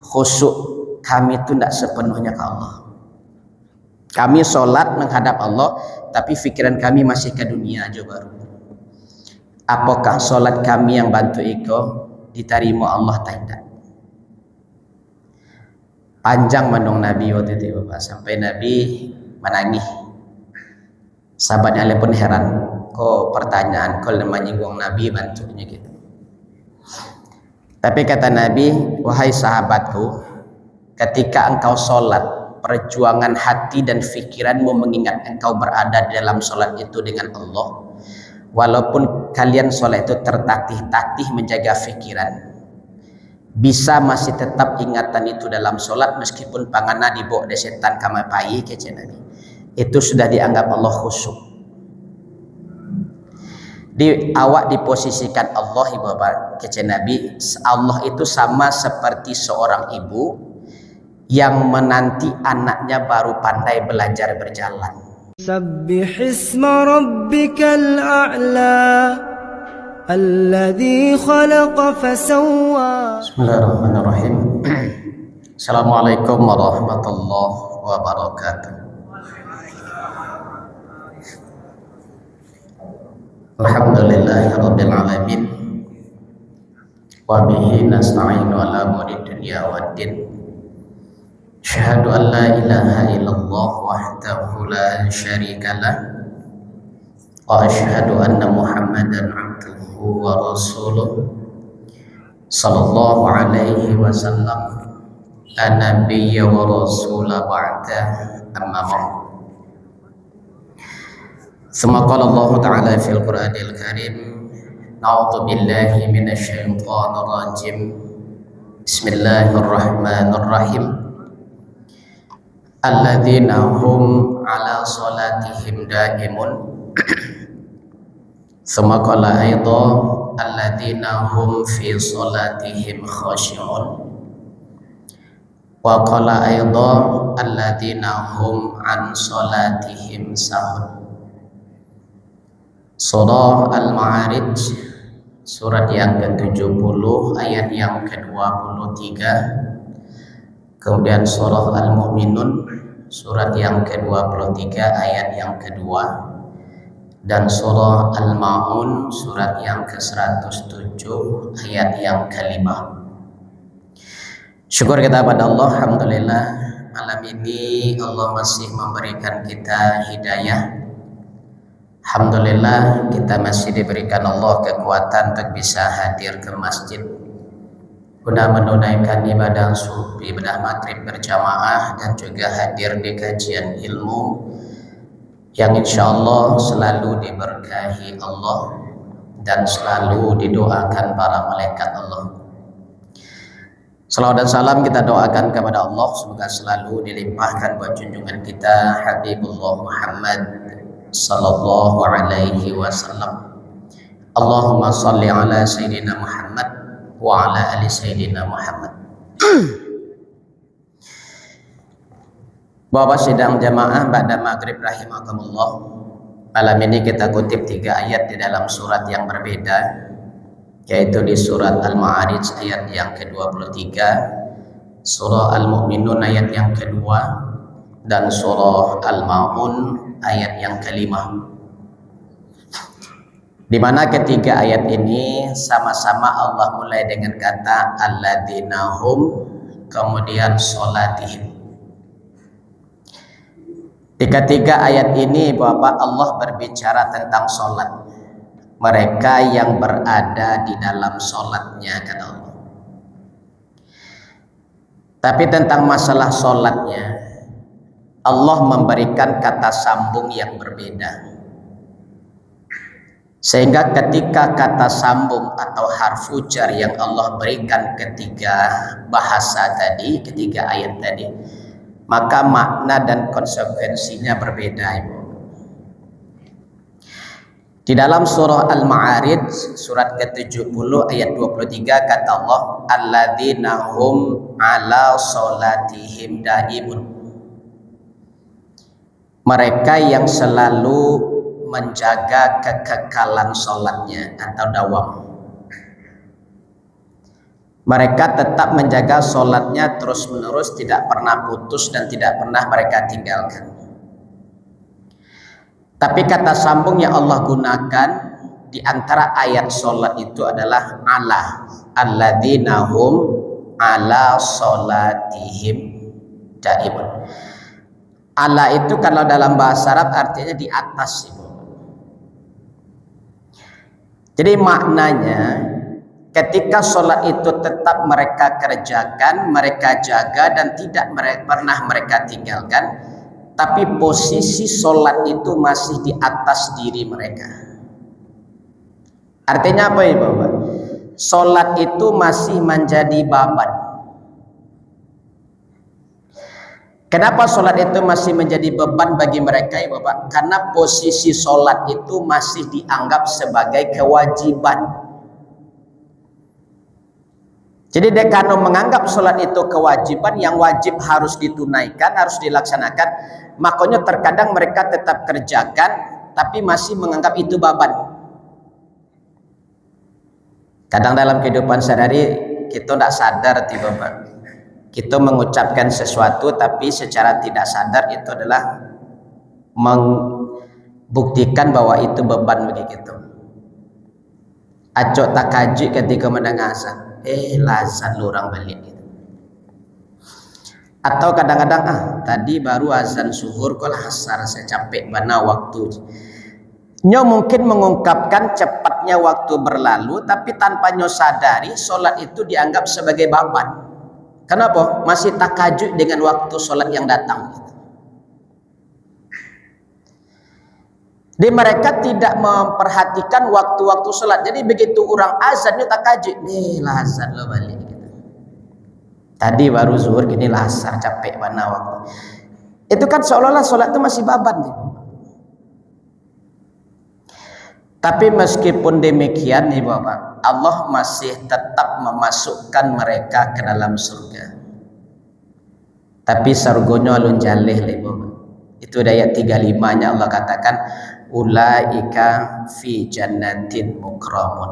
khusyuk kami itu tidak sepenuhnya ke Allah. Kami sholat menghadap Allah, tapi pikiran kami masih ke dunia aja baru. Apakah sholat kami yang bantu iko diterima Allah tidak? Panjang mandong Nabi waktu itu Bapak, sampai Nabi menangis. Sahabatnya pun heran, kok pertanyaan kau menyinggung Nabi bantunya gitu. Tapi kata Nabi, wahai sahabatku, ketika engkau sholat, perjuangan hati dan pikiranmu mengingat engkau berada di dalam sholat itu dengan Allah. Walaupun kalian sholat itu tertatih-tatih menjaga pikiran, bisa masih tetap ingatan itu dalam sholat meskipun pangana dibawa dari setan kama pai kece Nabi. Itu sudah dianggap Allah khusyuk. Awak diposisikan Allah ibu bapak kece Nabi. Allah itu sama seperti seorang ibu yang menanti anaknya baru pandai belajar berjalan. Sabbih isma rabbikal a'la alladzi khalaqa fasawwa. Bismillahirrahmanirrahim. Assalamualaikum warahmatullahi wabarakatuh. Alhamdulillahirabbil alamin. Wa bihi nasta'inu ala umuri dunya waddin. Asyhadu an la ilaha illallah wahdahu la syarika lah. Wa asyhadu anna Muhammadan abduhu wa rasuluh sallallahu alaihi wasallam. La nabiyya wa rasula ba'da, amma ba'd. Tsumma qala Allah ta'ala fil Qur'anil Karim, a'udzu billahi minasy syaithanir rajim. Bismillahirrahmanirrahim. Alladzina hum ala salatihim daimun. Tsumma qala aidha alladzina hum fi salatihim khashi'un. Wa qala aidha alladzina hum an salatihim sahun. Surah Al-Ma'arij, surat yang ke-70 ayat yang ke-23. Kemudian surah Al-Mu'minun, surat yang ke-23 ayat yang kedua. Dan surah Al-Ma'un, surat yang ke-107 ayat yang kelima. Syukur kita pada Allah, alhamdulillah malam ini Allah masih memberikan kita hidayah. Alhamdulillah kita masih diberikan Allah kekuatan untuk bisa hadir ke masjid guna menunaikan ibadah subuh, ibadah maghrib berjamaah, dan juga hadir di kajian ilmu yang insya Allah selalu diberkahi Allah dan selalu didoakan para malaikat Allah. Salawat dan salam kita doakan kepada Allah semoga selalu dilimpahkan buat junjungan kita Habibullah Muhammad sallallahu alaihi wasallam. Allahumma salli ala sayyidina Muhammad wa ala ali sayyidina Muhammad. Bapak sidang jamaah ba'da maghrib rahimakumullah. Malam ini kita kutip 3 ayat di dalam surat yang berbeda, yaitu di surat Al-Ma'arij ayat yang ke-23, surah Al-Mu'minun ayat yang kedua, dan surah Al-Ma'un ayat yang kelima. Di mana ketiga ayat ini sama-sama Allah mulai dengan kata alladzina hum, kemudian sholatihim. Di ketiga ayat ini Bapak Allah berbicara tentang sholat, mereka yang berada di dalam sholatnya kata Allah. Tapi tentang masalah sholatnya Allah memberikan kata sambung yang berbeda, sehingga ketika kata sambung atau harfu jar yang Allah berikan ketiga bahasa tadi, ketiga ayat tadi, maka makna dan konsekuensinya berbeda Ibu. Di dalam surah Al-Ma'arij surat ke-70 ayat 23 kata Allah, alladzina hum ala sholatihim daimun. Mereka yang selalu menjaga kekekalan sholatnya atau dawam. Mereka tetap menjaga sholatnya terus menerus, tidak pernah putus dan tidak pernah mereka tinggalkan. Tapi kata sambung yang Allah gunakan di antara ayat sholat itu adalah ala, alladzina hum ala sholatihim daimun. Ala itu kalau dalam bahasa Arab artinya di atas itu. Jadi maknanya ketika sholat itu tetap mereka kerjakan, mereka jaga dan tidak pernah mereka tinggalkan, tapi posisi sholat itu masih di atas diri mereka. Artinya apa ya Bapak? Sholat itu masih menjadi beban. Kenapa sholat itu masih menjadi beban bagi mereka ya Bapak? Karena posisi sholat itu masih dianggap sebagai kewajiban. Jadi dekano menganggap sholat itu kewajiban yang wajib harus ditunaikan, harus dilaksanakan. Makanya terkadang mereka tetap kerjakan, tapi masih menganggap itu beban. Kadang dalam kehidupan sehari-hari kita tidak sadar tiba-tiba. Kita mengucapkan sesuatu tapi secara tidak sadar itu adalah membuktikan bahwa itu beban bagi kita. Acok tak kaji ketika mendengar azan, lazat lu orang balik gitu. Atau kadang-kadang tadi baru azan zuhur kok asar saya capek mana waktu. Nyo mungkin mengungkapkan cepatnya waktu berlalu tapi tanpa nyo sadari sholat itu dianggap sebagai beban. Kenapa? Masih takajud dengan waktu sholat yang datang. Jadi mereka tidak memperhatikan waktu-waktu sholat. Jadi begitu orang azan itu takajud, lah azan lo balik. Tadi baru zuhur, gini lah asar, capek mana waktu. Itu kan seolah-olah sholat itu masih beban. Tapi meskipun demikian nih Bapak, Allah masih tetap memasukkan mereka ke dalam surga. Tapi surganya alun jalih nih Bapak. Itu ayat 35-nya Allah katakan, ulaika fi jannatin mukramun.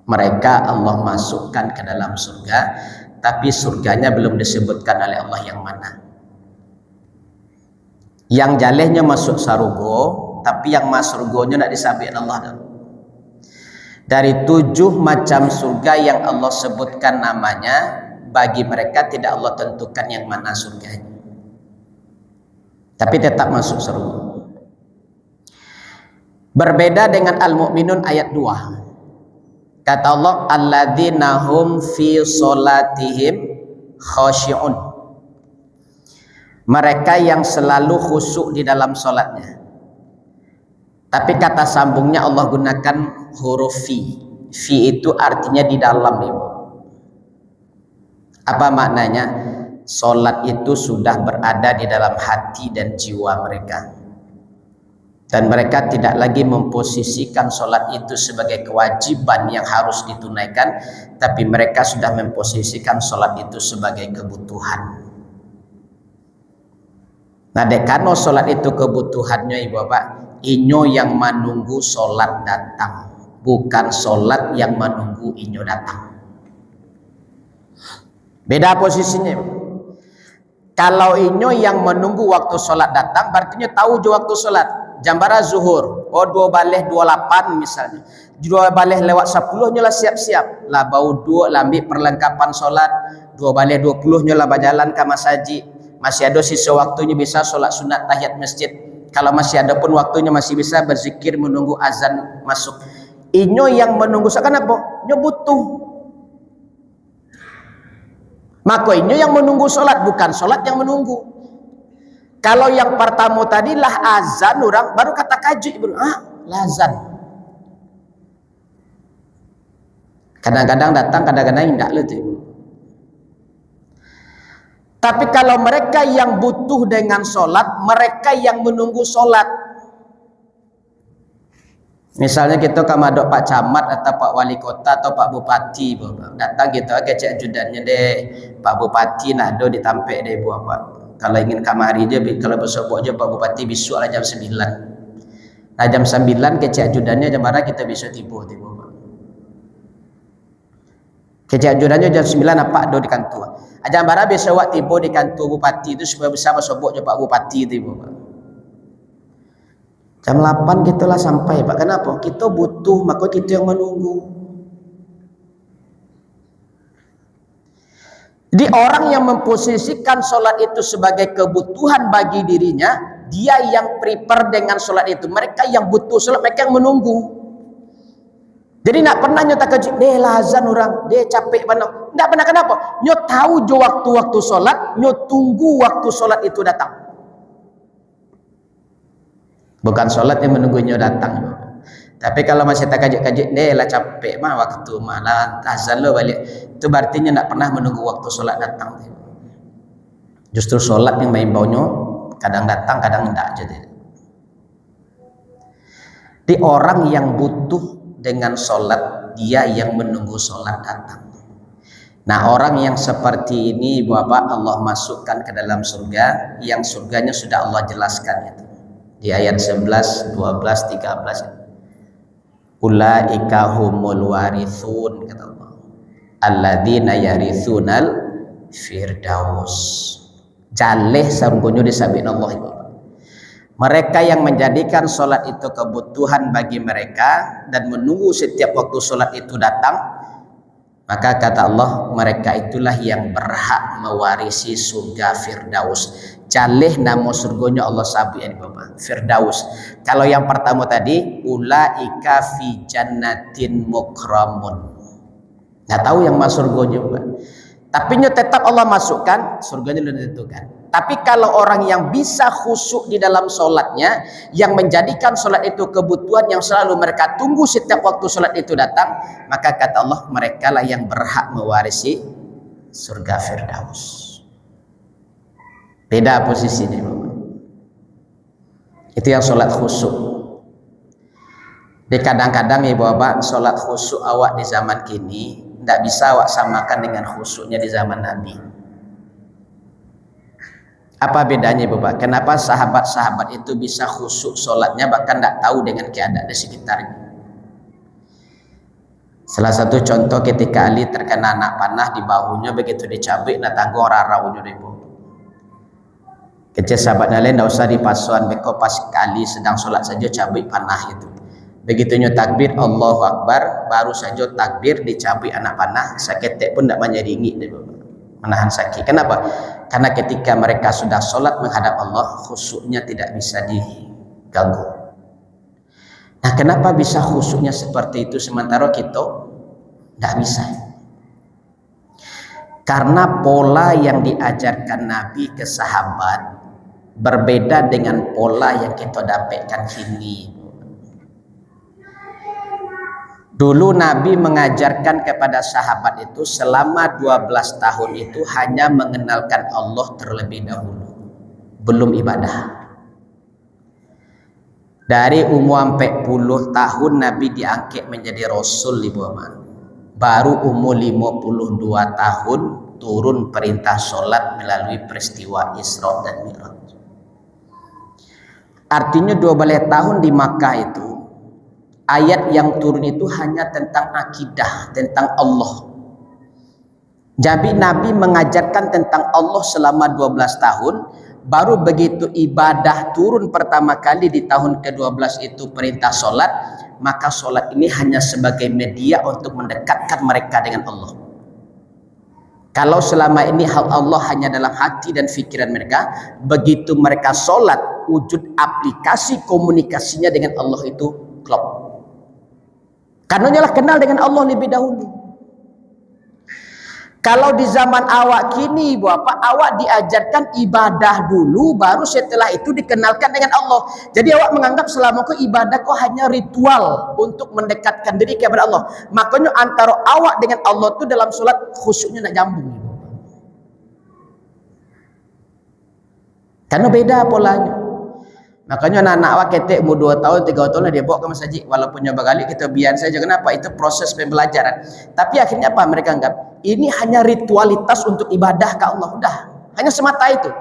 Mereka Allah masukkan ke dalam surga, tapi surganya belum disebutkan oleh Allah yang mana. Yang jalihnya masuk surga, tapi yang masuk surganya tidak disampaikan Allah dulu. Dari 7 macam surga yang Allah sebutkan namanya, bagi mereka tidak Allah tentukan yang mana surganya, tapi tetap masuk surga. Berbeda dengan Al-Mu'minun ayat 2. Kata Allah, alladzina hum fi sholatihim khashi'un. Mereka yang selalu khusyuk di dalam sholatnya. Tapi kata sambungnya Allah gunakan huruf fi. Fi itu artinya di dalam Ibu. Apa maknanya? Sholat itu sudah berada di dalam hati dan jiwa mereka. Dan mereka tidak lagi memposisikan sholat itu sebagai kewajiban yang harus ditunaikan, tapi mereka sudah memposisikan sholat itu sebagai kebutuhan. Nah, dekano sholat itu kebutuhannya Ibu Bapak, inyo yang menunggu sholat datang, bukan sholat yang menunggu inyo datang. Beda posisinya. Kalau inyo yang menunggu waktu sholat datang, berarti inyo tahu jo waktu sholat. Jambara zuhur, 2 baleh 28 misalnya, 2 baleh lewat 10 nyolah siap-siap lah, bau 2 lambi perlengkapan sholat, 2 baleh 20 nyolah berjalan ke masjid, masih ada sisa waktunya bisa sholat sunat tahiyat masjid, kalau masih ada pun waktunya masih bisa berzikir menunggu azan masuk. Inyo yang menunggu, seakan apa? Inyo butuh, maka inyo yang menunggu sholat, bukan sholat yang menunggu. Kalau yang pertama tadi lah azan orang baru kata kaji lah azan. Kadang-kadang datang, kadang-kadang tidak letu. Tapi kalau mereka yang butuh dengan sholat, mereka yang menunggu sholat. Misalnya kita kamadok Pak Camat atau Pak Wali Kota atau Pak Bupati, datang kita kecek ajudannya deh, Pak Bupati nado ditampek deh buah Pak. Kalau ingin kamari aja, kalau besok aja Pak Bupati besok lah jam 9. Nah jam 9 kecek ajudannya jam berapa kita bisa tiba-tiba. Kejajurannya jam 9 apa do di kantor. Ajang bara biasa wak tiba di kantor bupati itu supaya bersama sobok je Pak Bupati itu. Jam 8 kita lah sampai Pak. Kenapa? Kita butuh, maka kita yang menunggu. Jadi orang yang memposisikan solat itu sebagai kebutuhan bagi dirinya, dia yang prepare dengan solat itu. Mereka yang butuh solat, mereka yang menunggu. Jadi nak pernah nyo tak kejut, deh lah azan orang, deh capek mana. Tidak pernah, kenapa? Nyo tahu jo waktu-waktu solat, nyo tunggu waktu solat itu datang. Bukan solat yang menunggu nyo datang. Tapi kalau masih tak kejut-kejut, deh lah capek mah waktu malah azan lo balik. Itu berarti nyo tidak pernah menunggu waktu solat datang. Justru solat yang main baunya kadang datang, kadang tidak. Di orang yang butuh dengan solat, dia yang menunggu solat datang. Nah, orang yang seperti ini Bapak Allah masukkan ke dalam surga, yang surganya sudah Allah jelaskan itu di ayat 11, 12, 13. Ulaika humul warithun, kata Allah, alladzina yarithunal firdaus. Jaleh sambunyo disabit Allah itu. Mereka yang menjadikan solat itu kebutuhan bagi mereka dan menunggu setiap waktu solat itu datang, maka kata Allah, mereka itulah yang berhak mewarisi surga Firdaus. Jalih nama surganya Allah sabit ini Bapak, Firdaus. Kalau yang pertama tadi, ulaika fi jannatin mukramun. Nggak tahu yang masuk surganya Bapak. Tapi tetap Allah masukkan, surganya sudah ditentukan. Tapi kalau orang yang bisa khusyuk di dalam solatnya, yang menjadikan solat itu kebutuhan yang selalu mereka tunggu setiap waktu solat itu datang, maka kata Allah, mereka lah yang berhak mewarisi surga Firdaus. Beda posisinya Bapak. Itu yang solat khusyuk. Di kadang-kadang ya Bapak, solat khusyuk awak di zaman kini tidak bisa awak samakan dengan khusyuknya di zaman Nabi. Apa bedanya Bapak? Kenapa sahabat-sahabat itu bisa khusyuk solatnya bahkan tidak tahu dengan keadaan di sekitarnya? Salah satu contoh ketika Ali terkena anak panah di bahunya, begitu dicabik nak tanggung raraunya ibu. Kecil sahabat lain tidak usah dipasuan, beko pas Ali sedang solat saja cabik panah itu. Begitunya takbir Allahu Akbar, baru saja takbir dicabik anak panah, sakit pun tidak menyeringit menahan sakit. Kenapa? Karena ketika mereka sudah sholat menghadap Allah, khusyuknya tidak bisa diganggu. Nah, kenapa bisa khusyuknya seperti itu sementara kita tidak bisa? Karena pola yang diajarkan Nabi ke sahabat berbeda dengan pola yang kita dapatkan kini. Dulu Nabi mengajarkan kepada sahabat itu selama 12 tahun itu hanya mengenalkan Allah terlebih dahulu, belum ibadah. Dari umur 40 tahun Nabi diangkat menjadi Rasul di Muhammad. Baru umur 52 tahun turun perintah sholat melalui peristiwa Isra dan Mi'raj. Artinya 12 tahun di Makkah itu ayat yang turun itu hanya tentang akidah, tentang Allah. Jadi Nabi mengajarkan tentang Allah selama 12 tahun, baru begitu ibadah turun pertama kali di tahun ke-12 itu perintah solat, maka solat ini hanya sebagai media untuk mendekatkan mereka dengan Allah. Kalau selama ini hal Allah hanya dalam hati dan fikiran mereka, begitu mereka solat, wujud aplikasi komunikasinya dengan Allah itu klop. Karena nyalah kenal dengan Allah lebih dahulu. Kalau di zaman awak kini Bapak, awak diajarkan ibadah dulu, baru setelah itu dikenalkan dengan Allah. Jadi awak menganggap selama itu ibadah kok hanya ritual untuk mendekatkan diri kepada Allah. Makanya antara awak dengan Allah itu dalam sholat khusyuknya nak jambung. Karena beda polanya. Makanya anak-anak awak ketek umur 2 tahun, 3 tahun dia bawa ke masjid. Walaupun nyoba kali kita biar saja. Kenapa? Itu proses pembelajaran. Tapi akhirnya apa? Mereka anggap ini hanya ritualitas untuk ibadah ke Allah. Udah, hanya semata itu.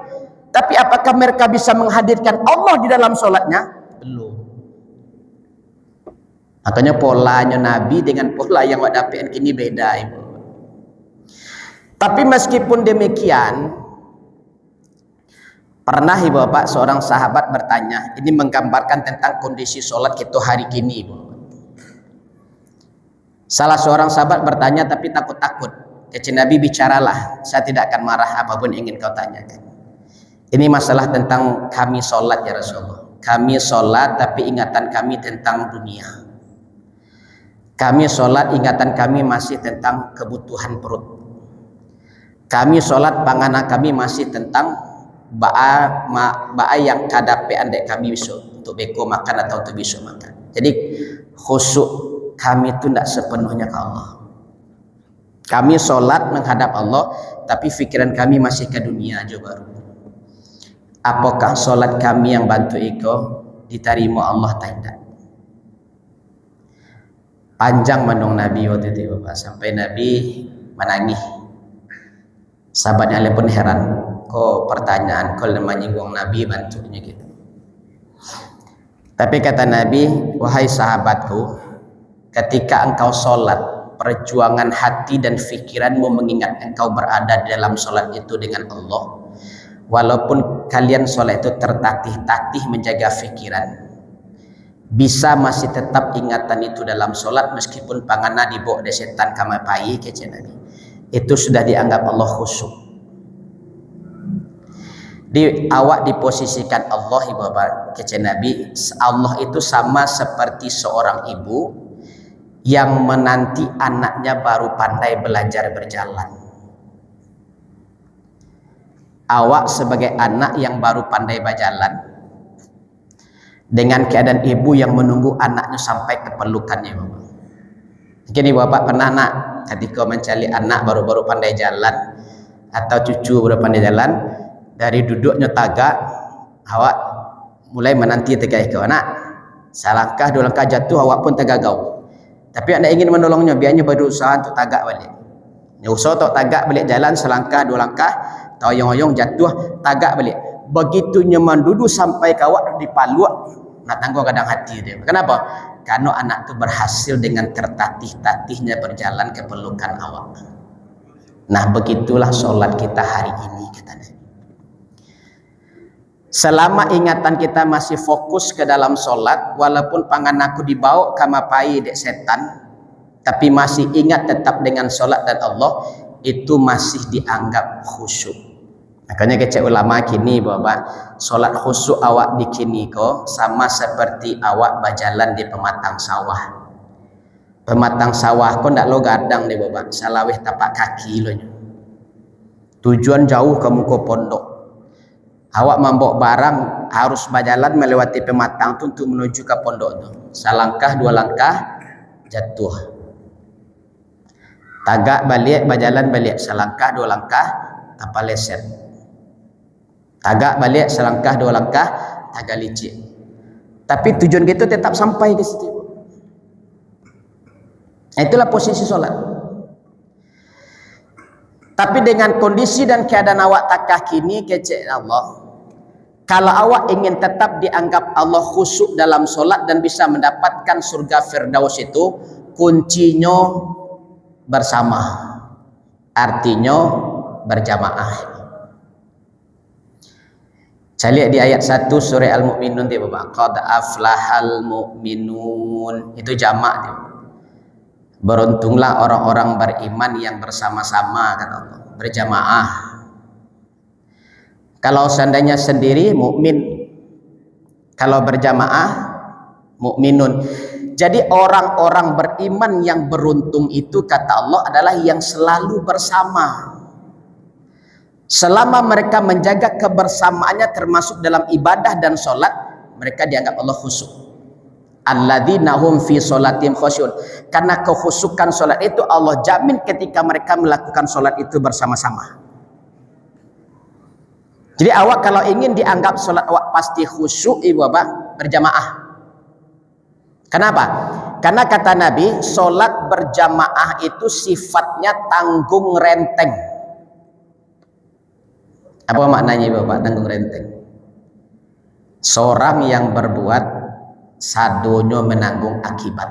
Tapi apakah mereka bisa menghadirkan Allah di dalam sholatnya? Belum. Makanya polanya Nabi dengan pola yang awak dapatkan kini beda, Ibu. Tapi meskipun demikian, pernah ibu bapak seorang sahabat bertanya, ini menggambarkan tentang kondisi sholat kita hari kini ibu. Salah seorang sahabat bertanya tapi takut-takut. Kata Nabi, bicaralah, saya tidak akan marah apapun ingin kau tanyakan. Ini masalah tentang kami sholat ya Rasulullah. Kami sholat tapi ingatan kami tentang dunia. Kami sholat ingatan kami masih tentang kebutuhan perut. Kami sholat panganan kami masih tentang ba'a yang kadape andai kami besok untuk beko makan atau untuk besok makan. Jadi khusyuk kami itu tidak sepenuhnya ke Allah. Kami sholat menghadap Allah tapi fikiran kami masih ke dunia aja baru. Apakah sholat kami yang bantu iko diterima Allah atau tidak? Panjang menung Nabi waktu itu Bapak, sampai Nabi menangis. Sahabatnya pun heran, kok pertanyaan kau menyinggung Nabi bantunya gitu. Tapi kata Nabi, wahai sahabatku, ketika engkau sholat, perjuangan hati dan fikiranmu mengingat engkau berada di dalam sholat itu dengan Allah. Walaupun kalian sholat itu tertatih-tatih menjaga fikiran, bisa masih tetap ingatan itu dalam sholat meskipun pangana dibawa dari setan kama pai kece Nabi. Itu sudah dianggap Allah khusyuk. Awak diposisikan Allah ibu bapak kece Nabi. Allah itu sama seperti seorang ibu yang menanti anaknya baru pandai belajar berjalan. Awak sebagai anak yang baru pandai berjalan dengan keadaan ibu yang menunggu anaknya sampai ke pelukannya. Mungkin ibu bapak pernah nak ketika mencari anak baru-baru pandai jalan atau cucu baru pandai jalan, dari duduknya tagak awak mulai menanti tegak ke anak, selangkah dua langkah jatuh awak pun tegagau. Tapi anda ingin menolongnya, biarnya berusaha untuk tagak balik. Usaha untuk tagak balik jalan selangkah dua langkah, toyong-oyong jatuh tagak balik. Begitu nyaman duduk sampai kawat dipaluak, nak tangguh kadang hati dia. Kenapa? Karena anak itu berhasil dengan tertatih-tatihnya berjalan ke pelukan awak. Nah begitulah sholat kita hari ini kata Nabi. Selama ingatan kita masih fokus ke dalam sholat, walaupun pangan aku dibawa kama pai dek setan, tapi masih ingat tetap dengan sholat dan Allah, itu masih dianggap khusyuk. Makanya kecek ulama kini bapak, sholat khusyuk awak di kini ko sama seperti awak berjalan di pematang sawah. Pematang sawah ko ndak lo gadang deh bapak, salaweh tapak kaki lo. Tujuan jauh kamu ke pondok. Awak membawa barang harus berjalan melewati pematang itu untuk menuju ke pondok itu. Selangkah dua langkah jatuh. Tagak balik berjalan balik, selangkah dua langkah tanpa leset. Tagak balik selangkah dua langkah agak licik. Tapi tujuan kita tetap sampai ke situ. Itulah posisi sholat. Tapi dengan kondisi dan keadaan awak takah kini kecek Allah. Kalau awak ingin tetap dianggap Allah khusyuk dalam sholat dan bisa mendapatkan surga Firdaus itu, kuncinya bersama. Artinya berjamaah. Saya lihat di ayat 1 surah Al-Mu'minun dia Bapak. Qad aflahal mu'minun. Itu jamak dia. Beruntunglah orang-orang beriman yang bersama-sama kata Allah, berjamaah. Kalau seandainya sendiri mukmin, kalau berjamaah mukminun. Jadi orang-orang beriman yang beruntung itu kata Allah adalah yang selalu bersama. Selama mereka menjaga kebersamaannya termasuk dalam ibadah dan sholat, mereka dianggap Allah khusyuk. Alladzina hum fi sholatim khusyun. Karena kekhusyukan sholat itu Allah jamin ketika mereka melakukan sholat itu bersama-sama. Jadi awak kalau ingin dianggap sholat awak pasti khusyuk ibu bapak, berjamaah. Kenapa? Karena kata Nabi, sholat berjamaah itu sifatnya tanggung renteng. Apa maknanya bapak tanggung renteng? Seorang yang berbuat sadonyo menanggung akibat.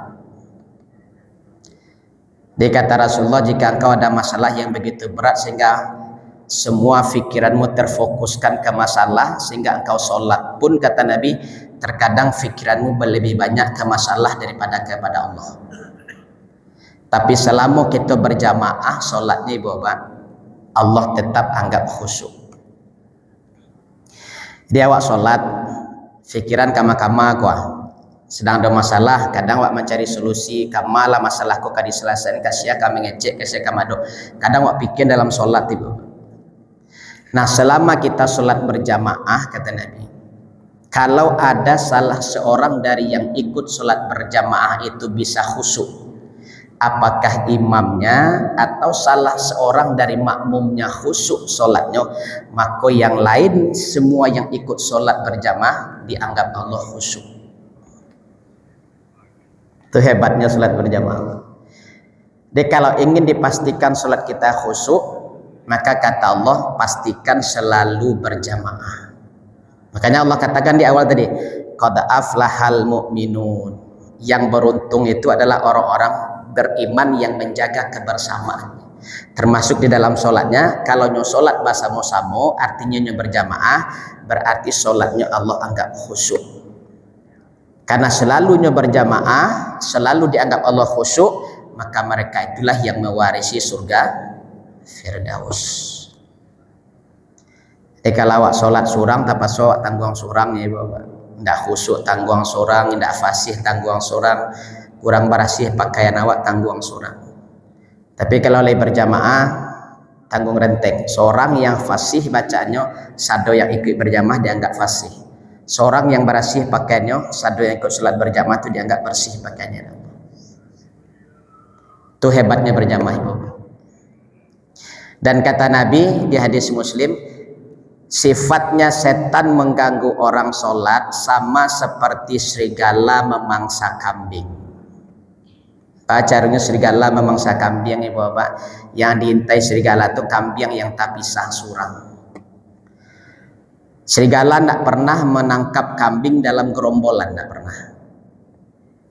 Dia kata Rasulullah, jika engkau ada masalah yang begitu berat sehingga semua fikiranmu terfokuskan ke masalah, sehingga engkau sholat pun, kata Nabi, terkadang fikiranmu lebih banyak ke masalah daripada kepada Allah. Tapi selama kita berjamaah sholatnya ibu bapak, Allah tetap anggap khusyuk. Dia awak sholat, fikiran kama-kama kuah. Sedang ada masalah, kadang wak mencari solusi, kamalah masalah kau kadi selesai, kasih kami ngecek, kasih kamado. Kadang wak pikir dalam solat ibu. Nah, selama kita solat berjamaah, kata Nabi, kalau ada salah seorang dari yang ikut solat berjamaah itu bisa khusyuk, apakah imamnya atau salah seorang dari makmumnya khusyuk solatnya, maka yang lain semua yang ikut solat berjamaah dianggap Allah khusyuk. Itu hebatnya salat berjamaah. Jadi kalau ingin dipastikan salat kita khusyuk, maka kata Allah, pastikan selalu berjamaah. Makanya Allah katakan di awal tadi, qad aflahal mu'minun. Yang beruntung itu adalah orang-orang beriman yang menjaga kebersamaan. Termasuk di dalam salatnya, kalau nyo salat bersama-sama, artinya nyo berjamaah, berarti salatnya Allah anggap khusyuk. Karena selalunya berjamaah, selalu dianggap Allah khusyuk, maka mereka itulah yang mewarisi surga Firdaus. Kalau awak solat surang, tak solat tangguang surang ya bapak. Ndak khusyuk tangguang surang, ndak fasih tangguang surang, kurang barasih pakaian awak tangguang surang. Tapi kalau lagi berjamaah, tanggung renteng. Seorang yang fasih bacaannya, sado yang ikut berjamaah dianggap fasih. Seorang yang bersih pakaiannya, satu yang ikut salat berjamaah itu dianggap bersih pakaiannya. Itu hebatnya berjamaah ibu. Dan kata Nabi di hadis Muslim, sifatnya setan mengganggu orang sholat sama seperti serigala memangsa kambing. Caranya serigala memangsa kambing ibu bapak. Yang diintai serigala itu kambing yang tak pisah surang. Serigala tidak pernah menangkap kambing dalam gerombolan, tidak pernah.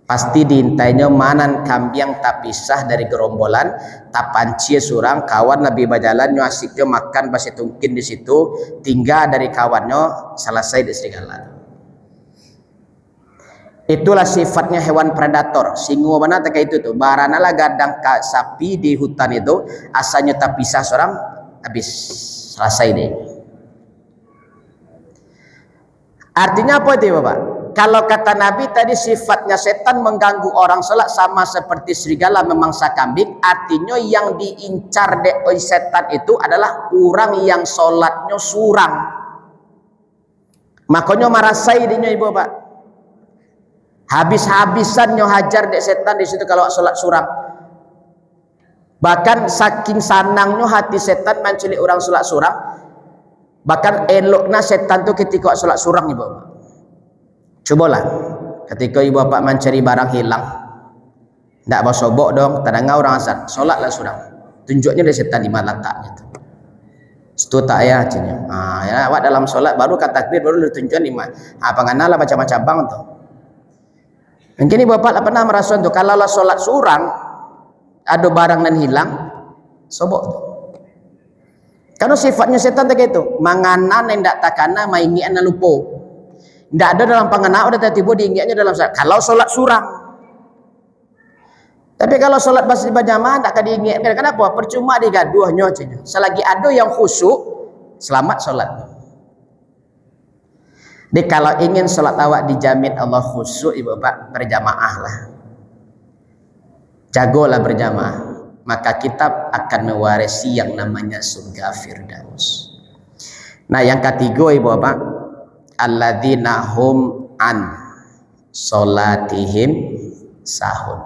Pasti diintainya mana kambing tak pisah dari gerombolan, tak panci surang, kawan lebih berjalan, nyo asiknya makan pasti tungkin di situ, tinggal dari kawannya selesai di serigala. Itulah sifatnya hewan predator. Singo mana tak itu tuh, baranalah gadang sapi di hutan itu, asalnya tak pisah surang, habis selesai deh. Artinya apa itu bapak? Kalau kata Nabi tadi sifatnya setan mengganggu orang sholat sama seperti serigala memangsa kambing, artinya yang diincar oleh setan itu adalah orang yang sholatnya surang. Makanya marasai dinya ibu bapak. Habis-habisan nyo hajar dek setan di situ kalau sholat surang. Bahkan saking sanangnya hati setan menculik orang sholat surang. Bahkan eloknya setan tu ketika sholat surang ibu bapak. Cobalah ketika ibu bapak mencari barang hilang, tidak bawa sobok dong, tadangnya orang asal, sholatlah surang. Tunjuknya dari setan di mana letaknya tu. Itu tak ya cinya. Ya awak dalam sholat baru kata takbir baru ditunjukkan di mana. Panganalah macam-macam bang tu. Mungkin ibu bapak pernah merasa tu kalau lah sholat surang ada barang dan hilang, sobok tu. Karena sifatnya setan tak itu, manganan hendak takana maingian lupa. Tidak ada dalam panganan udah tiba diingatnya dalam sholat. Kalau sholat surang. Tapi kalau sholat masih berjamaah tidak diingat. Kenapa? Percuma digaduhnya. Selagi ada yang khusyuk, selamat sholat. Jadi kalau ingin sholat awak dijamin Allah khusyuk, ibu bapak berjamaah lah. Jagolah berjamaah. Maka kita akan mewarisi yang namanya surga Firdaus. Nah yang ketiga ibu bapak, alladzina hum an salatihim sahun.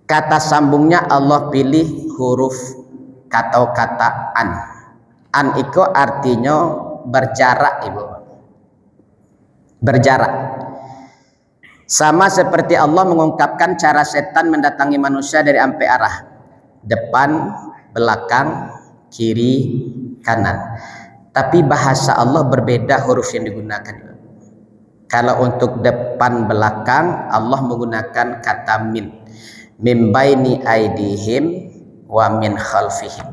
Kata sambungnya Allah pilih huruf atau kata an. An itu artinya berjarak ibu bapak. Berjarak. Sama seperti Allah mengungkapkan cara setan mendatangi manusia dari empat arah. Depan, belakang, kiri, kanan. Tapi bahasa Allah berbeda huruf yang digunakan. Kalau untuk depan belakang Allah menggunakan kata min. Min baini aidihim wa min khalfihim.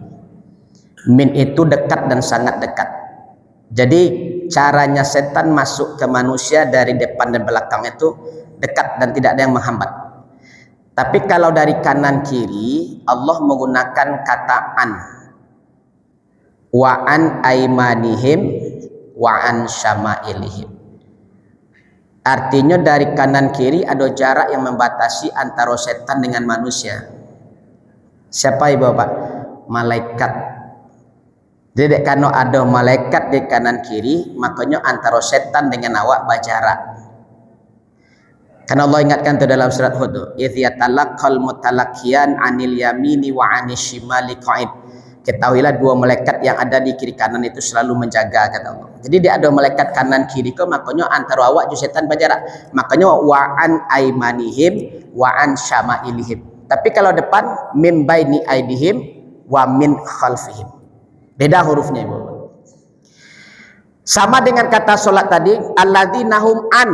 Min itu dekat dan sangat dekat. Jadi caranya setan masuk ke manusia dari depan dan belakang itu dekat dan tidak ada yang menghambat. Tapi kalau dari kanan kiri, Allah menggunakan kata an. Wa an aimanihim wa an syama'ilihim. Artinya dari kanan kiri ada jarak yang membatasi antara setan dengan manusia. Siapa ibu bapak? Malaikat. Jadi kalau ada malaikat di kanan kiri, makanya antara setan dengan awak berjarak. Karena Allah ingatkan itu dalam surat Hud, idz yatalaqqal mutalaqqiyan 'anil yamini wa 'anil shimali qa'id. Ketahuilah dua malaikat yang ada di kiri kanan itu selalu menjaga, kata Allah. Jadi dia ada malaikat kanan kiri kau, makanya antara awak dan setan berjarak. Makanya wa an aimanihim wa an syama'ilihim. Tapi kalau depan min baini aidihim wa min khalfihim. Beda hurufnya ibu. Sama dengan kata solat tadi, alladzina hum an.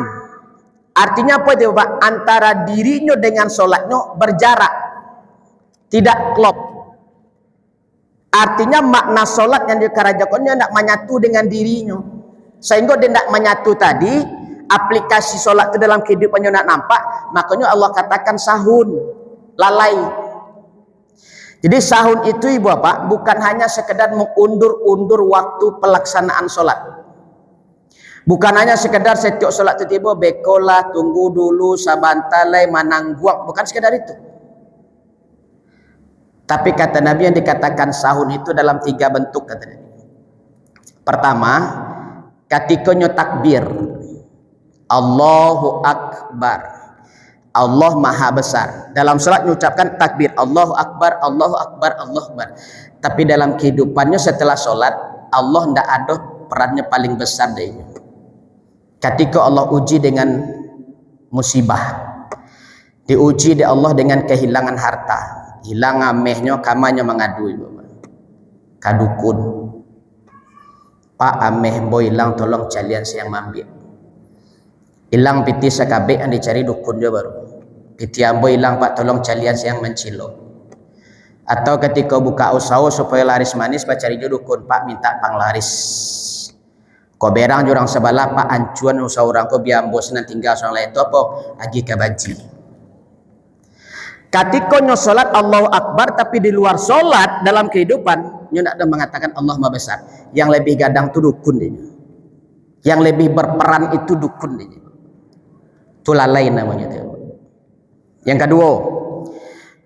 Artinya apa itu Pak? Antara dirinya dengan solatnya berjarak, tidak klop. Artinya makna solat yang dikarajakannya tidak menyatu dengan dirinya. Sehingga dia tidak menyatu tadi, aplikasi solat itu dalam kehidupannya tidak nampak. Makanya Allah katakan sahun, lalai. Jadi sahun itu ibu bapak bukan hanya sekedar mengundur-undur waktu pelaksanaan solat. Bukan hanya sekedar setiap solat tiba-tiba bekolah, tunggu dulu, sabantalai, manangguak. Bukan sekedar itu. Tapi kata Nabi yang dikatakan sahun itu dalam 3 bentuk, kata Nabi. Pertama, ketikanya takbir. Allahu Akbar. Allah Maha Besar. Dalam salat mengucapkan takbir Allahu Akbar, Allahu Akbar, Allahu Akbar. Tapi dalam kehidupannya setelah solat, Allah tidak ada perannya paling besar dari ini. Ketika Allah uji dengan musibah, diuji di Allah dengan kehilangan harta, hilang amehnya, kamanya mengadu kadukun. Pak ameh boy hilang, tolong calian saya mambil. Hilang piti sekabe yang dicari dukun dia baru. Piti ambo hilang pak, tolong calian yang mencilo. Atau ketika buka usaha supaya laris manis, pak cari dukun, pak minta panglaris. Kau berang jurang sebelah pak ancuan usaha orang kau biar ambo senang tinggal seorang lain itu apa? Agi kabaji. Ketika nyo solat Allahu Akbar, tapi di luar solat dalam kehidupan nyo nak ada mengatakan Allah Maha Besar. Yang lebih gadang itu dukun dia. Yang lebih berperan itu dukun dia. Itu lalai namanya itu. Yang kedua,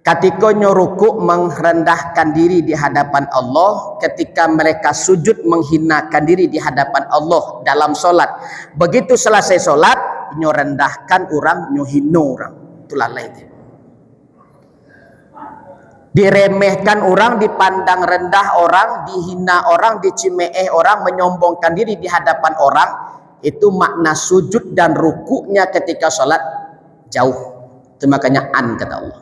ketika nyoruku merendahkan diri di hadapan Allah, ketika mereka sujud menghinakan diri di hadapan Allah dalam solat. Begitu selesai solat, nyorendahkan orang, nyohino orang. Itu lalai itu. Diremehkan orang, dipandang rendah orang, dihina orang, dicimeeh orang, menyombongkan diri di hadapan orang. Itu makna sujud dan rukuknya ketika sholat jauh. Itu makanya an kata Allah.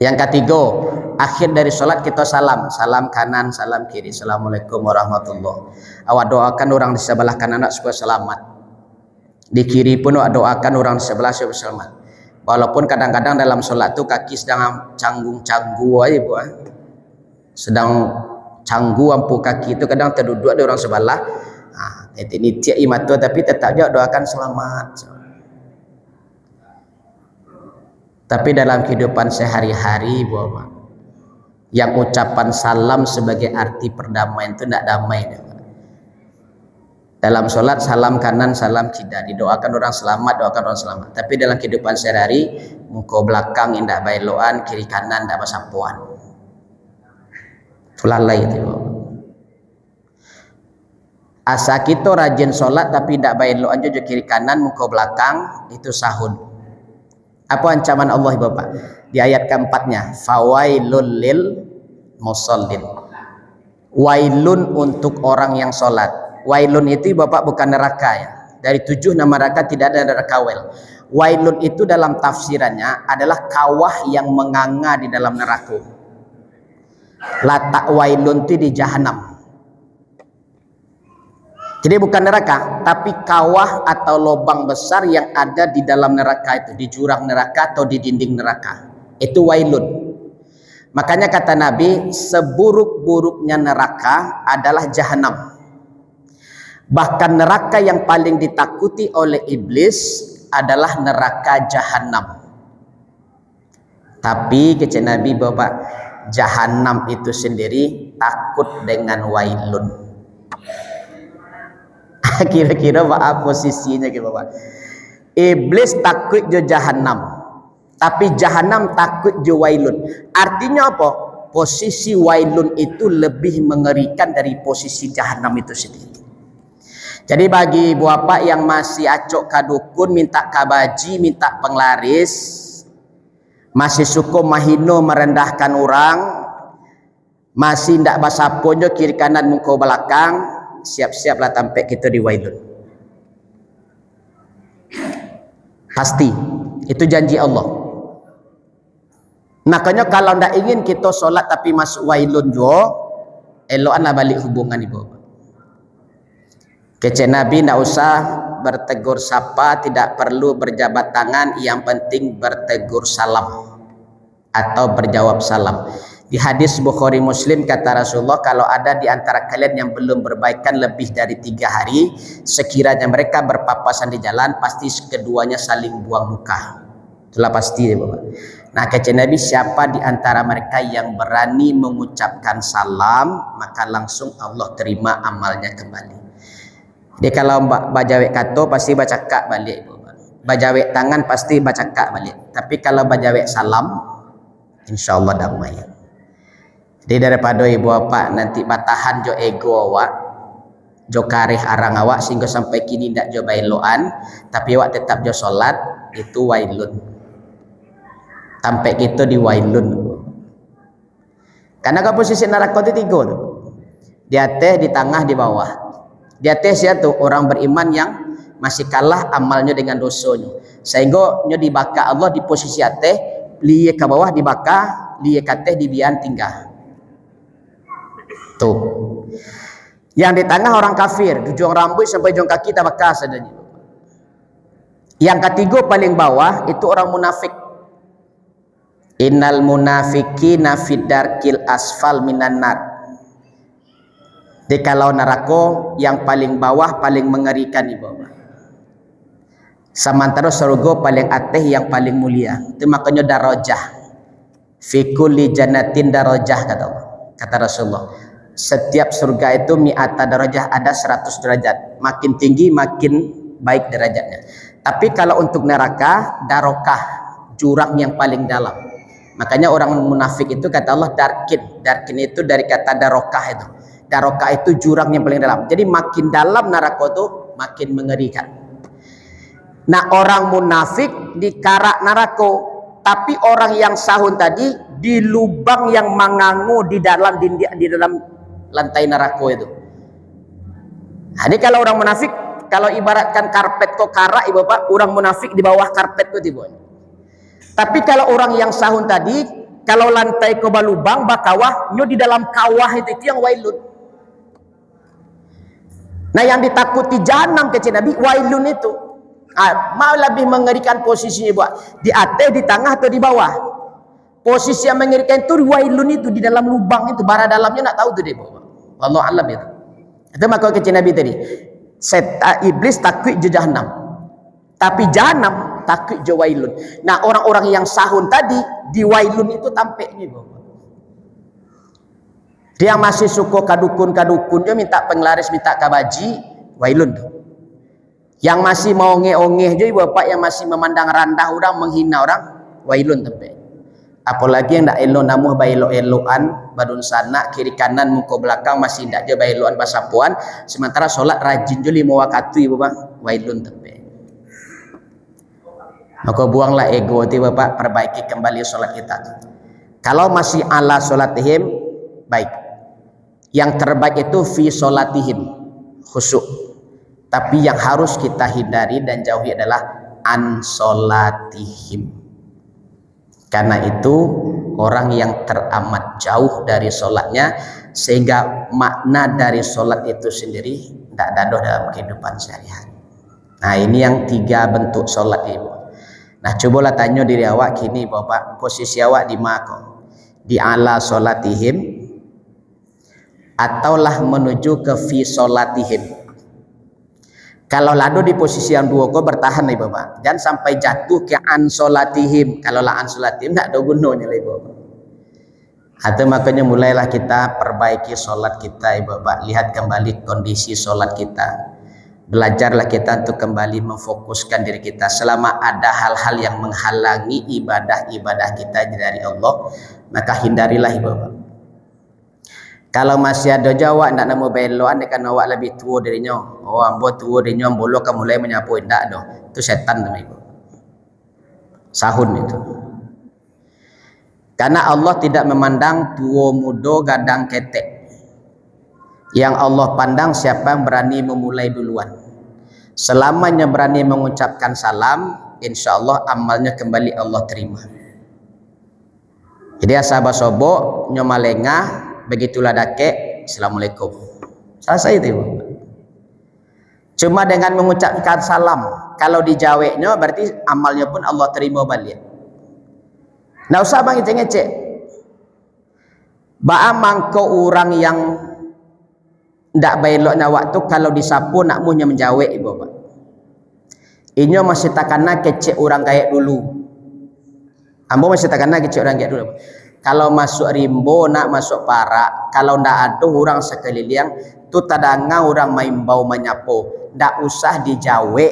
Yang ketiga, akhir dari sholat kita salam. Salam kanan, salam kiri. Assalamualaikum warahmatullahi. Awak doakan orang di sebelah kanan supaya selamat. Di kiri pun awak doakan orang di sebelah supaya selamat. Walaupun kadang-kadang dalam sholat itu kaki sedang canggung-canggu aja bu. Sedang canggu ampu kaki itu kadang terduduk ada orang sebelah. Nah, ini tiap imatu tapi tetap juga doakan selamat. Tapi dalam kehidupan sehari-hari bu, yang ucapan salam sebagai arti perdamaian itu tidak damai. Dalam sholat salam kanan, salam kiri, didoakan orang selamat, doakan orang selamat. Tapi dalam kehidupan sehari-hari, muka belakang indah bailoan, kiri kanan tidak bersapuan. Lalai itu. Asa kita rajin sholat tapi tidak bailoan juga kiri kanan, muka belakang, itu sahun. Apa ancaman Allah Bapak? Di ayat keempatnya, fawailul lil musallin. Wailun untuk orang yang sholat. Wailun itu Bapak bukan neraka ya. Dari 7 nama neraka tidak ada neraka wail. Wailun itu dalam tafsirannya adalah kawah yang menganga di dalam neraka. Latak wailun itu di jahanam. Jadi bukan neraka, tapi kawah atau lubang besar yang ada di dalam neraka itu, di jurang neraka atau di dinding neraka. Itu wailun. Makanya kata Nabi, seburuk-buruknya neraka adalah jahanam. Bahkan neraka yang paling ditakuti oleh iblis adalah neraka jahanam. Tapi kata Nabi Bapak, jahanam itu sendiri takut dengan wailun. Kira-kira apa posisinya gitu Bapak? Iblis takut jo jahanam, tapi jahanam takut jo wailun. Artinya apa? Posisi wailun itu lebih mengerikan dari posisi jahanam itu sendiri. Jadi bagi bapak yang masih acok kadukun, minta kabaji, minta penglaris, masih suka mahino merendahkan orang, masih ndak basaponyo kiri kanan muka belakang, siap-siaplah sampai kita di wailun. Pasti itu janji Allah. Makanya kalau ndak ingin kita solat tapi masuk wailun jo, elokanlah balik hubungan ibu. Kece Nabi ndak usah bertegur sapa, tidak perlu berjabat tangan, yang penting bertegur salam atau berjawab salam. Di hadis Bukhari Muslim kata Rasulullah, kalau ada di antara kalian yang belum berbaikan lebih dari 3 hari, sekiranya mereka berpapasan di jalan, pasti keduanya saling buang muka. Itulah pasti ya Bapak. Nah kata Nabi, siapa di antara mereka yang berani mengucapkan salam, maka langsung Allah terima amalnya kembali. Jadi kalau bajawek kato pasti baca kak balik, bajawek tangan pasti baca kak balik. Tapi kalau bajawek salam, insya Allah damai. Jadi daripada ibu bapak nanti batahan jo ego awak, jo karih arang awak sehingga sampai kini ndak jo bailoan, tapi awak tetap jo solat, itu wailun. Sampai kita di wailun. Karena ke posisi neraka itu 3 tuh. Di atas, di tengah, di bawah. Di atas ya tuh orang beriman yang masih kalah amalnya dengan dosanya, sehingga nyo dibaka Allah di posisi atas, liye ke bawah dibaka, liye ke atas dibian tinggal. Tuh. Yang di tengah orang kafir, ujung rambut sampai ujung kaki tak bekas adanya. Yang ketiga paling bawah itu orang munafik. Innal munafiqina fid darkil asfal minan nar. Jadi kalau neraka yang paling bawah paling mengerikan di bawah. Sementara surga paling atas yang paling mulia. Itu makanya darajah. Fi kulli jannatin darajah kata Rasulullah. Setiap surga itu mi'ata darajah, ada 100 derajat. Makin tinggi makin baik derajatnya. Tapi kalau untuk neraka darokah, jurang yang paling dalam. Makanya orang munafik itu kata Allah darkin. Darkin itu dari kata darokah itu. Darokah itu jurang yang paling dalam. Jadi makin dalam neraka itu makin mengerikan. Nah orang munafik di karak neraka, tapi orang yang sahun tadi di lubang yang mengangu di dalam lantai neraka itu. Jadi kalau orang munafik, kalau ibaratkan karpet kok karak ibu bapak, orang munafik di bawah karpet itu ibu. Tapi kalau orang yang sahun tadi, kalau lantai ke lubang bakawah, nyo di dalam kawah itu yang wailun. Nah yang ditakuti jahanam kecil Nabi wailun itu. Mau lebih mengerikan posisinya buat di atas, di tengah atau di bawah. Posisi yang mengerikan itu wailun itu di dalam lubang itu, bara dalamnya nak tahu tuh deh bapak. Wallahu alam itu. Itu maka kecil Nabi tadi. Iblis takut je jahanam, tapi jahanam takut je wailun. Nah orang-orang yang sahun tadi di wailun itu tampaknya bapak. Dia masih suka kadukun-kadukun, dia minta penglaris, minta kabaji, wailun. Yang masih mau nge-ongeh juga bapak, yang masih memandang rendah orang, menghina orang, wailun tempe. Apalagi yang ndak elo namuh bailo-eloan, badun sana, kiri kanan, muka belakang masih ndak je bailoan pasapuan, sementara sholat rajin je 5 waktu ibu bapak, wailun tempe. Maka buanglah ego itu bapak, perbaiki kembali sholat kita. Kalau masih ala sholatihim, baik. Yang terbaik itu fi sholatihim, khusyuk. Tapi yang harus kita hindari dan jauhi adalah an sholatihim. Karena itu orang yang teramat jauh dari solatnya, sehingga makna dari solat itu sendiri tidak ada dalam kehidupan sehari-hari. Nah, ini yang 3 bentuk solat ibu. Nah, cobalah tanya diri awak kini, Bapak, posisi awak di mana? Di ala solatihim ataulah menuju ke fi solatihim. Kalau lado di posisi yang 2 kau bertahan nih Bapak, jangan sampai jatuh ke an solatihim. Kalau lah an solatihim tak ada gunanya nih Bapak. Atau makanya mulailah kita perbaiki solat kita Bapak, lihat kembali kondisi solat kita. Belajarlah kita untuk kembali memfokuskan diri kita. Selama ada hal-hal yang menghalangi ibadah-ibadah kita dari Allah, maka hindarilah Bapak. Kalau masih ada Jawa nak nemu beloan kan awak lebih tua darinya. Oh, ambo tua darinya, bolo kan mulai menyapu indak doh. Itu setan namanya Ibu. Sahun itu. Karena Allah tidak memandang tua muda gadang ketek. Yang Allah pandang siapa yang berani memulai duluan. Selamanya berani mengucapkan salam, insya Allah amalnya kembali Allah terima. Jadi asabah sobo nyomalengah. Begitulah dake, assalamualaikum. Selesai itu. Cuma dengan mengucapkan salam, kalau dijawabnya berarti amalnya pun Allah terima balik. Nah usah bang ngecek. Baamang kau orang yang ndak bailoknya waktu kalau disapu nak munya menjawab ibu Bapak. Inyo masih takana kecek orang kayak dulu. Ambo masih takana kecek orang kayak dulu. Kalau masuk rimbo nak masuk parak, kalau ndak ada orang sekeliling tu tadanga orang main bau menyapu, ndak usah dijawe.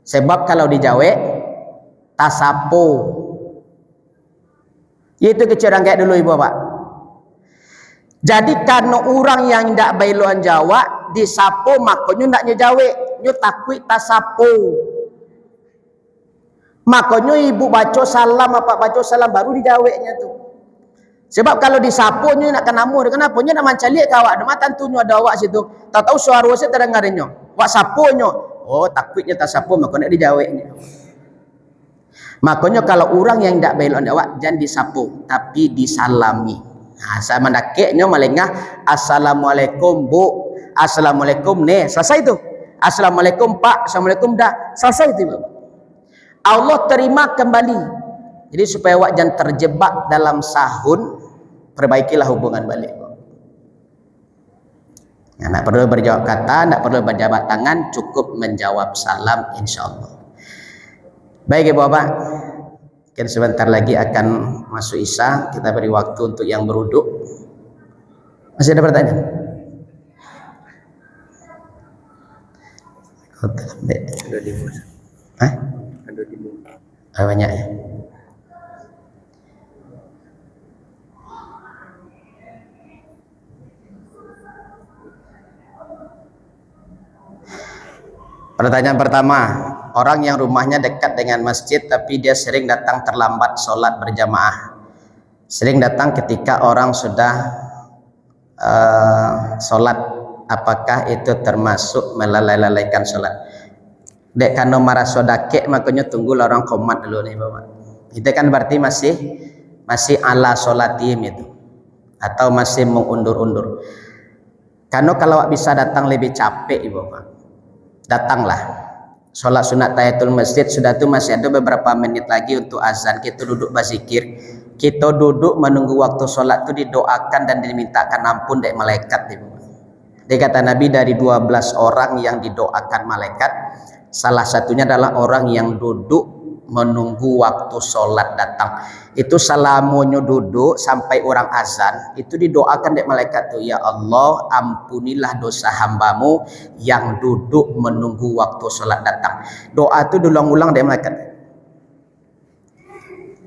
Sebab kalau dijawe tasapo. Itu kecil kayak dulu ibu Bapak. Jadi karena orang yang ndak bailoan Jawa disapo makanya ndak nyejawe, nyu takui tasapo. Makanya ibu baca salam apa baca salam baru dijawabnya tuh. Sebab kalau disapunya nak kenamu, kenapa nya nak mancalik kawak, ada tantunya ada awak situ. Tak tahu suara saya terdengarnya. Wak sapunya. Oh, takutnya tak sapu makanya dijawabnya. Makanya kalau orang yang tidak baik awak jangan disapu, tapi disalami. Nah, saya mendakeknya malingah assalamualaikum Bu, assalamualaikum nih, selesai itu. Assalamualaikum Pak, assalamualaikum dah, selesai itu. Allah terima kembali. Jadi supaya awak jangan terjebak dalam sahun, perbaikilah hubungan balik. Nah, tak perlu berjawab kata, tak perlu berjabat tangan, cukup menjawab salam insyaallah. Baik Ibu Bapak, mungkin sebentar lagi akan masuk Isya, kita beri waktu untuk yang beruduk. Masih ada pertanyaan? Ada di bawah. Hah? Ada di bawah. Banyak ya. Pertanyaan pertama, orang yang rumahnya dekat dengan masjid tapi dia sering datang terlambat sholat berjamaah. Sering datang ketika orang sudah sholat, apakah itu termasuk melalaikan sholat? Dek kano marah sodake makanya tunggu orang komat dulu nih Bapak. Itu kan berarti masih ala sholatim itu, atau masih mengundur-undur. Karena kalau bisa datang lebih capek Ibu Bapak, datanglah sholat sunat tahiyatul masjid, sudah tuh masih ada beberapa menit lagi untuk azan, kita duduk berzikir, kita duduk menunggu waktu sholat itu didoakan dan dimintakan ampun dari malaikat. Dia kata Nabi dari 12 orang yang didoakan malaikat, salah satunya adalah orang yang duduk menunggu waktu sholat datang. Itu salamunya duduk sampai orang azan, itu didoakan dari malaikat tuh, ya Allah ampunilah dosa hambamu yang duduk menunggu waktu sholat datang. Doa itu diulang-ulang dari malaikat.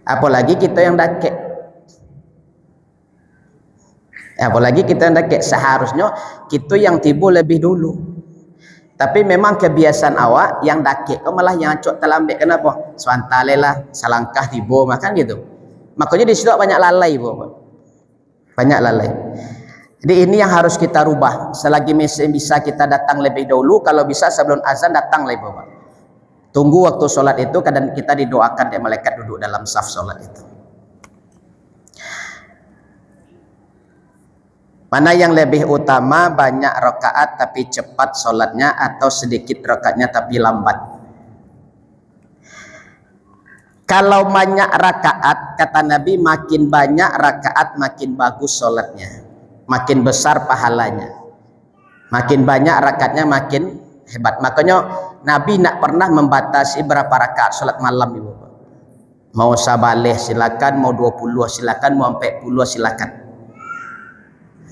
Apalagi kita yang dakek, seharusnya kita yang tiba lebih dulu. Tapi memang kebiasaan awak yang dakik kau malah yang cok terlambat. Kenapa? Swantale lah, salangkah tiba makan gitu. Makanya di situ banyak lalai, Bapak. Banyak lalai. Jadi ini yang harus kita rubah. Selagi bisa kita datang lebih dahulu, kalau bisa sebelum azan datang lebih, Bapak. Tunggu waktu sholat itu, kadang kita didoakan oleh malaikat duduk dalam saf sholat itu. Mana yang lebih utama, banyak rakaat tapi cepat solatnya atau sedikit rakaatnya tapi lambat? Kalau banyak rakaat, kata Nabi, makin banyak rakaat makin bagus solatnya, makin besar pahalanya. Makin banyak rakaatnya makin hebat. Makanya Nabi nak pernah membatasi berapa rakaat solat malam ibu. Mau sabaleh silakan, mau 20 silakan, mau 40 silakan.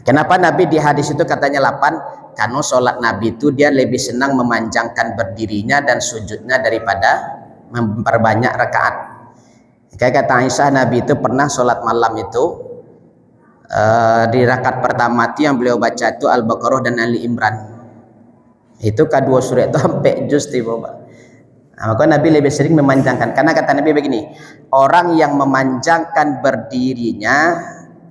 Kenapa Nabi di hadis itu katanya 8? Karena sholat Nabi itu dia lebih senang memanjangkan berdirinya dan sujudnya daripada memperbanyak rakaat. Kayak kata Aisyah, Nabi itu pernah sholat malam itu di rakaat pertama itu yang beliau baca itu Al-Baqarah dan Ali Imran. Itu kedua surah itu sampai juz tiba. Nah, maka Nabi lebih sering memanjangkan, karena kata Nabi begini, orang yang memanjangkan berdirinya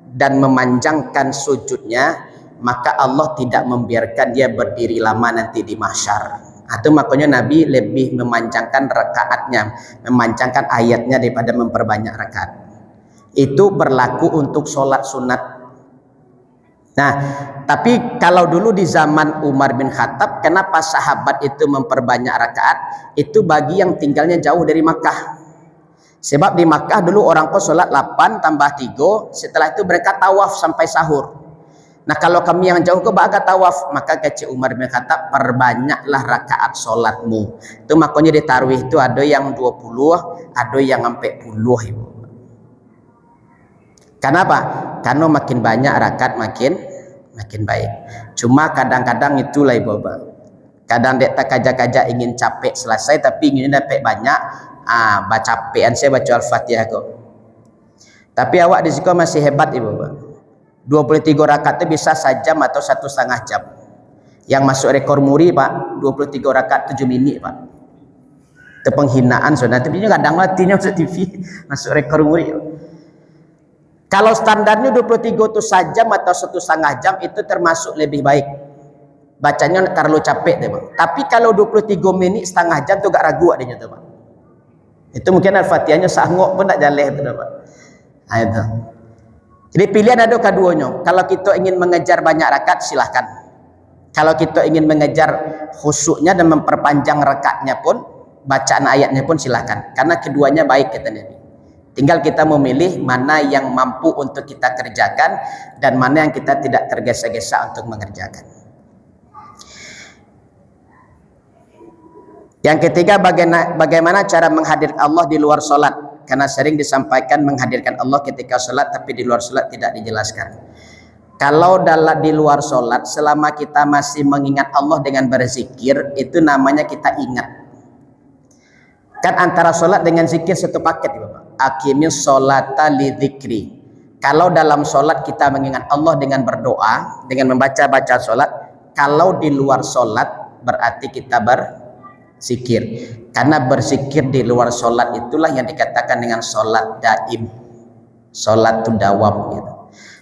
dan memanjangkan sujudnya, maka Allah tidak membiarkan dia berdiri lama nanti di mahsyar. Itu makanya Nabi lebih memanjangkan rakaatnya, memanjangkan ayatnya daripada memperbanyak rakaat. Itu berlaku untuk sholat sunat. Nah, tapi kalau dulu di zaman Umar bin Khattab, kenapa sahabat itu memperbanyak rakaat? Itu bagi yang tinggalnya jauh dari Makkah. Sebab di Makkah dulu orang kok sholat 8 tambah 3, setelah itu mereka tawaf sampai sahur. Nah kalau kami yang jauh ke baga tawaf, maka kata Umar bin Khattab, perbanyaklah rakaat sholatmu. Itu makanya di tarawih itu ada yang 20, ada yang sampai 10 ibu. Kenapa? Karena makin banyak rakaat makin baik. Cuma kadang-kadang itulah ibu. Kadang dek tak kaja-kaja ingin capek selesai, tapi ingin dapat banyak. Baca PN saya baca Al-Fatihah kok. Tapi awak di situ masih hebat ibu. 23 rakaat itu bisa sejam atau 1,5 jam. Yang masuk rekor muri pak, 23 rakaat 7 menit pak. Itu penghinaan saudara. Tapi kadang matinya masuk TV masuk rekor muri. Kalau standarnya 23 itu sejam atau 1,5 jam itu termasuk lebih baik. Bacanya terlalu capek deh bang. Tapi kalau 23 menit setengah jam tuh gak ragu adanya tuh pak. Itu mungkin Al-Fatihahnya sanggup pun tak jaleh itu dapat. Nah itu. Jadi pilihan ada keduanya. Kalau kita ingin mengejar banyak rakaat silahkan. Kalau kita ingin mengejar khusyuknya dan memperpanjang rakaatnya pun, bacaan ayatnya pun silahkan. Karena keduanya baik kata Nabi. Tinggal kita memilih mana yang mampu untuk kita kerjakan dan mana yang kita tidak tergesa-gesa untuk mengerjakan. Yang ketiga, bagaimana cara menghadirkan Allah di luar sholat? Karena sering disampaikan menghadirkan Allah ketika sholat, tapi di luar sholat tidak dijelaskan. Kalau di luar sholat, selama kita masih mengingat Allah dengan berzikir, itu namanya kita ingat. Kan antara sholat dengan zikir satu paket, Bapak. Aqimis sholata li dzikri. Kalau dalam sholat kita mengingat Allah dengan berdoa, dengan membaca-baca sholat. Kalau di luar sholat, berarti kita berzikir. Karena berzikir di luar sholat itulah yang dikatakan dengan sholat daim, sholat tu dawam gitu.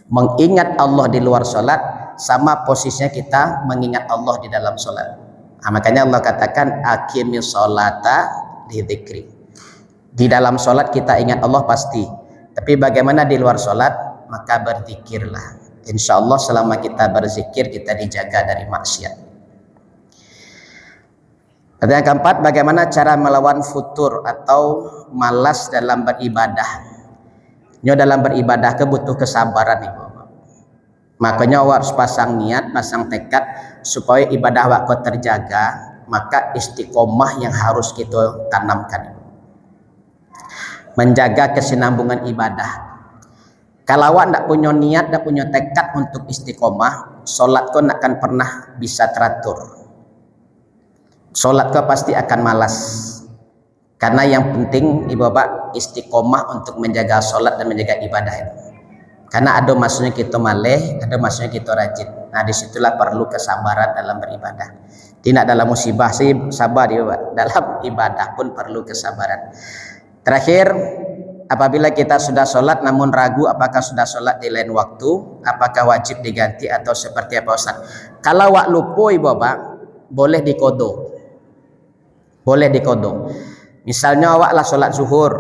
Mengingat Allah di luar sholat sama posisinya kita mengingat Allah di dalam sholat. Nah, makanya Allah katakan aqimis sholata li dzikri. Di dalam sholat kita ingat Allah pasti, tapi bagaimana di luar sholat? Maka berzikirlah. Insya Allah selama kita berzikir kita dijaga dari maksiat. Pertanyaan keempat, bagaimana cara melawan futur atau malas dalam beribadah? Ini dalam beribadah butuh kesabaran ibu. Makanya awak harus pasang niat, pasang tekad supaya ibadah awak kau terjaga. Maka istiqomah yang harus kita tanamkan. Menjaga kesinambungan ibadah. Kalau awak tidak punya niat, tidak punya tekad untuk istiqomah, solat kau tidak akan pernah bisa teratur. Solat kau pasti akan malas. Karena yang penting ibu bapak istiqomah untuk menjaga solat dan menjaga ibadah itu. Karena ada masanya kita maleh, ada masanya kita rajin. Nah disitulah perlu kesabaran dalam beribadah. Tidak dalam musibah sih sabar ya bapak. Dalam ibadah pun perlu kesabaran. Terakhir, apabila kita sudah sholat namun ragu apakah sudah sholat di lain waktu, apakah wajib diganti atau seperti apa Ustaz? Kalau wak lupa ibu bapak, boleh dikodok. Boleh dikodok. Misalnya awak lah sholat zuhur,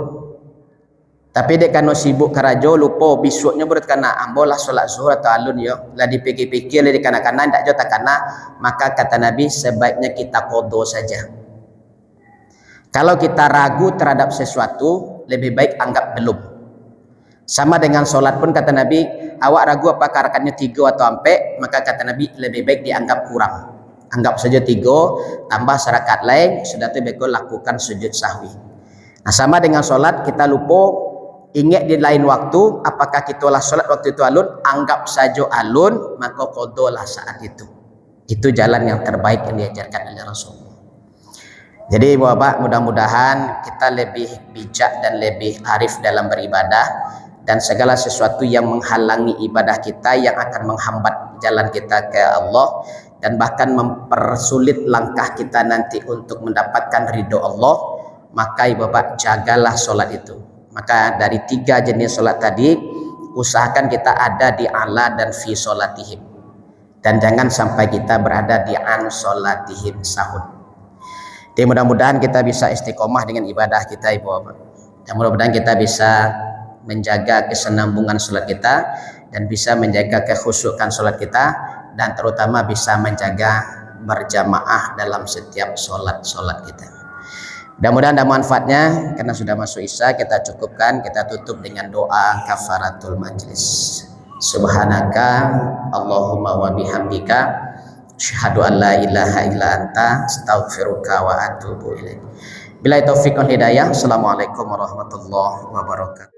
Tapi dek kano sibuk kerajo lupa besoknya berat kana ambolah solat zuhur atau alun yo. Lah dipikir-pikir lah di kanan-kanan tak jauh tak kana, maka kata Nabi sebaiknya kita qada saja. Kalau kita ragu terhadap sesuatu, lebih baik anggap belum. Sama dengan solat pun kata Nabi, awak ragu apakah rakaatnya 3 atau 4, maka kata Nabi lebih baik dianggap kurang. Anggap saja 3 tambah serakaat lain, sudah itu baik lakukan sujud sahwi. Nah, sama dengan solat, kita lupa ingat di lain waktu, apakah kita lah solat waktu itu alun, anggap saja alun, maka qadalah saat itu. Itu jalan yang terbaik yang diajarkan oleh Rasulullah. Jadi Bapak, mudah-mudahan kita lebih bijak dan lebih arif dalam beribadah, dan segala sesuatu yang menghalangi ibadah kita, yang akan menghambat jalan kita ke Allah dan bahkan mempersulit langkah kita nanti untuk mendapatkan ridho Allah, maka Bapak jagalah solat itu. Maka dari 3 jenis solat tadi, usahakan kita ada di ala dan fi solatihim, dan jangan sampai kita berada di an solatihim sahun. Jadi mudah-mudahan kita bisa istiqomah dengan ibadah kita Ibu Bapak. Dan mudah-mudahan kita bisa menjaga kesenambungan sholat kita, dan bisa menjaga kekhusyukan sholat kita, dan terutama bisa menjaga berjamaah dalam setiap sholat kita. Mudah-mudahan ada manfaatnya. Karena sudah masuk Isya, kita cukupkan, kita tutup dengan doa kafaratul majlis. Subhanaka Allahumma wa bihamdika asyhadu an la ilaha illa anta astaghfiruka wa atubu ilaik. Billahi taufiq wal hidayah. Assalamualaikum warahmatullahi wabarakatuh.